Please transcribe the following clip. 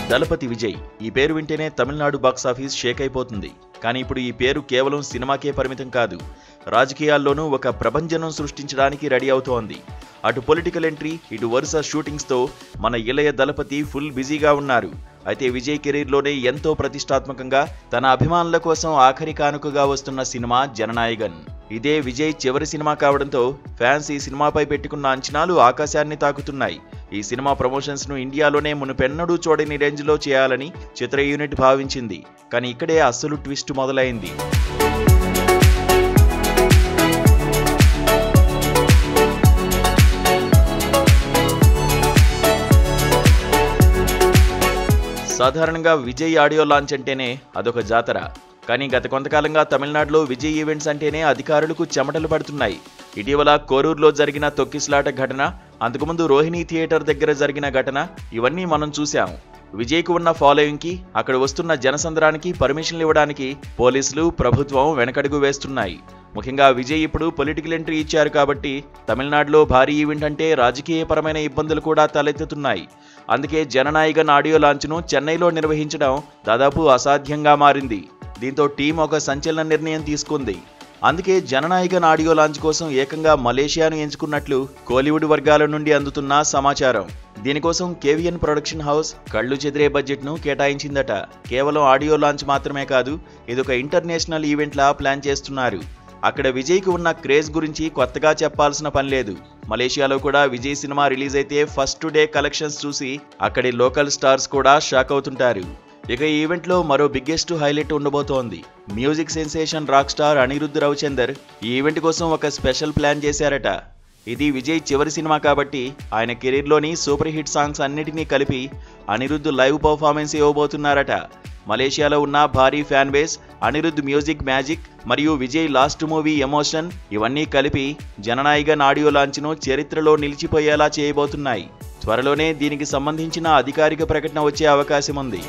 దళపతి విజయ్ ఈ పేరు వింటేనే తమిళనాడు బాక్సాఫీస్ షేక్ అయిపోతుంది. కానీ ఇప్పుడు ఈ పేరు కేవలం సినిమాకే పరిమితం కాదు, రాజకీయాల్లోనూ ఒక ప్రభంజనం సృష్టించడానికి రెడీ అవుతోంది. అటు పొలిటికల్ ఎంట్రీ, ఇటు వరుస షూటింగ్స్తో మన ఇళయ దళపతి ఫుల్ బిజీగా ఉన్నారు. అయితే విజయ్ కెరీర్లోనే ఎంతో ప్రతిష్టాత్మకంగా తన అభిమానుల కోసం ఆఖరి కానుకగా వస్తున్న సినిమా జననాయగన్. ఇదే విజయ్ చివరి సినిమా కావడంతో ఫ్యాన్స్ ఈ సినిమాపై పెట్టుకున్న అంచనాలు ఆకాశాన్ని తాకుతున్నాయి. ఈ సినిమా ప్రమోషన్స్ ను ఇండియాలోనే మునుపెన్నడూ చూడని రేంజ్ లో చేయాలని చిత్ర యూనిట్ భావించింది. కానీ ఇక్కడే అసలు ట్విస్ట్ మొదలైంది. సాధారణంగా విజయ్ ఆడియో లాంచ్ అంటేనే అదొక జాతర. కానీ గత కొంతకాలంగా తమిళనాడులో విజయ్ ఈవెంట్స్ అంటేనే అధికారులకు చెమటలు పడుతున్నాయి. ఇటీవల కోరూరులో జరిగిన తొక్కిసలాట ఘటన, అంతకుముందు రోహిణి థియేటర్ దగ్గర జరిగిన ఘటన, ఇవన్నీ మనం చూశాం. విజయ్కు ఉన్న ఫాలోయింగ్ కి, అక్కడ వస్తున్న జనసంద్రానికి పర్మిషన్లు ఇవ్వడానికి పోలీసులు, ప్రభుత్వం వెనకడుగు వేస్తున్నాయి. ముఖ్యంగా విజయ్ ఇప్పుడు పొలిటికల్ ఎంట్రీ ఇచ్చారు కాబట్టి తమిళనాడులో భారీ ఈవెంట్ అంటే రాజకీయపరమైన ఇబ్బందులు కూడా తలెత్తుతున్నాయి. అందుకే జననాయగన్ ఆడియో లాంచ్ను చెన్నైలో నిర్వహించడం దాదాపు అసాధ్యంగా మారింది. దీంతో టీం ఒక సంచలన నిర్ణయం తీసుకుంది. అందుకే జననాయగన్ ఆడియో లాంచ్ కోసం ఏకంగా మలేషియాను ఎంచుకున్నట్లు కోలీవుడ్ వర్గాల నుండి అందుతున్న సమాచారం. దీనికోసం కేవిఎన్ ప్రొడక్షన్ హౌస్ కళ్ళు చెదిరే బడ్జెట్ను కేటాయించిందట. కేవలం ఆడియో లాంచ్ మాత్రమే కాదు, ఇదొక ఇంటర్నేషనల్ ఈవెంట్లా ప్లాన్ చేస్తున్నారు. అక్కడ విజయ్కి ఉన్న క్రేజ్ గురించి కొత్తగా చెప్పాల్సిన పని లేదు. మలేషియాలో కూడా విజయ్ సినిమా రిలీజ్ అయితే ఫస్ట్ డే కలెక్షన్స్ చూసి అక్కడి లోకల్ స్టార్స్ కూడా షాక్ అవుతుంటారు. ఇక ఈ ఈవెంట్లో మరో బిగ్గెస్ట్ హైలైట్ ఉండబోతోంది. Music sensation rock star Anirudh Ravichander ఈ ఈవెంట్ కోసం ఒక స్పెషల్ ప్లాన్ చేశారట. ఇది విజయ్ చివరి సినిమా కాబట్టి ఆయన కెరీర్లోని సూపర్ హిట్ సాంగ్స్ అన్నిటినీ కలిపి అనిరుద్ధ్ లైవ్ పర్ఫార్మెన్స్ ఇవ్వబోతున్నారట. మలేషియాలో ఉన్న భారీ fan base, Anirudh music magic మరియు విజయ్ లాస్ట్ మూవీ ఎమోషన్ ఇవన్నీ కలిపి జననాయగన్ ఆడియో లాంచ్ను చరిత్రలో నిలిచిపోయేలా చేయబోతున్నాయి. త్వరలోనే దీనికి సంబంధించిన అధికారిక ప్రకటన వచ్చే అవకాశం ఉంది.